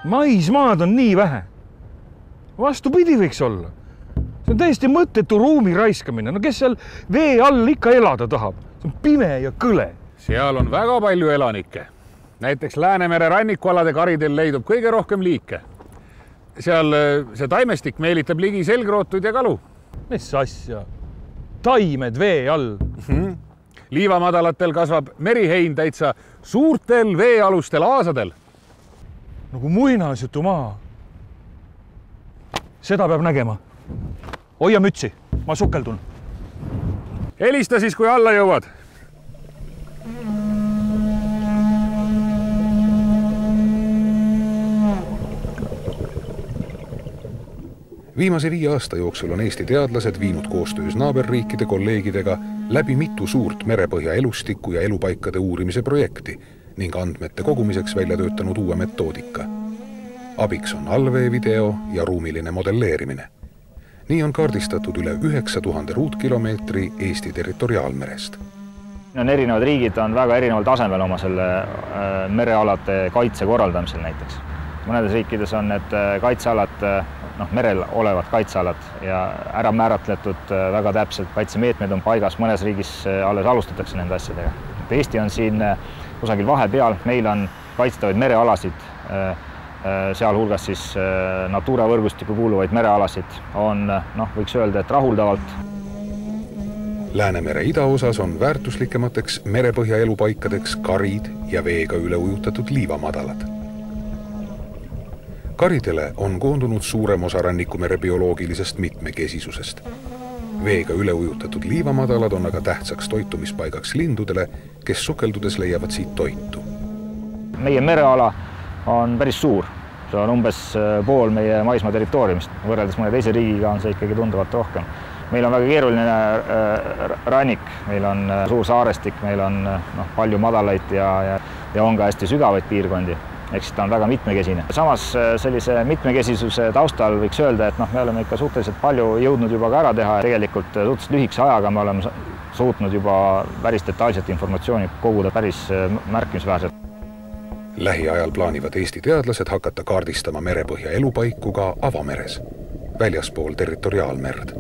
Maismaad on nii vähe. Vastupidi võiks olla. See on täiesti mõttetu ruumi raiskamine. No kes seal vee all ikka elada tahab? See on pime ja kõle. Seal on väga palju elanikke. Näiteks Läänemere rannikualade karidel leidub kõige rohkem liike. Seal see taimestik meelitab ligi selgrootuid ja kalu. Mis asja? Taimed vee all. Liivamadalatel kasvab merihein täitsa suurtel veealustel aasadel. Nagu muinasjutu maa. Seda peab nägema. Hoia mütsi, ma sukeldun. Helista siis, kui alla jõuad. Viimase 5 aasta jooksul on Eesti teadlased viinud koostöös naaberriikide kolleegidega läbi mitu suurt merepõhja elustiku ja elupaikade uurimise projekti ning andmete kogumiseks välja töötanud uue metoodika. Abiks on allveevideo ja ruumiline modelleerimine. Nii on kaardistatud üle 9000 ruutkilomeetri Eesti territoriaalmerest. Erinevad riigid on väga erineval tasemel oma selle merealade kaitse korraldamisel näiteks. Mõnedes riikides on need kaitsealad, merel olevad kaitsealad ja ära määratletud väga täpselt, kaitsemeetmed on paigas, mõnes riigis alles alustatakse nende asjadega. Eesti on siin kusagil vahepeal, meil on kaitstavaid merealasid, sealhulgas siis Natura võrgustiku kuuluvaid merealasid on, võiks öelda, et rahuldavalt. Läänemere idaosas on väärtuslikemateks merepõhja elupaikadeks karid ja veega üle ujutatud liivamadalad. Karidele on koondunud suurem osa rannikumere bioloogilisest mitmekesisusest. Veega üle ujutatud liivamadalad on aga tähtsaks toitumispaigaks lindudele, kes sukeldudes leiavad siit toitu. Meie mereala on päris suur. See on umbes pool meie maismaa territooriumist. Võrreldes mõne teise riigiga on see ikkagi tunduvalt rohkem. Meil on väga keeruline rannik, meil on suur saarestik, meil on palju madalaid ja on ka hästi sügavaid piirkondi. Eks ta on väga mitmekesine. Samas sellise mitmekesisuse taustal võiks öelda, et me oleme ikka suhteliselt palju jõudnud juba ka ära teha. Tegelikult suhteliselt lühikese ajaga me oleme suutnud juba päris detailset informatsiooni koguda päris märkimisväärselt. Lähiajal plaanivad Eesti teadlased hakata kaardistama merepõhja elupaiku ka avameres, väljaspool territoriaalmerd.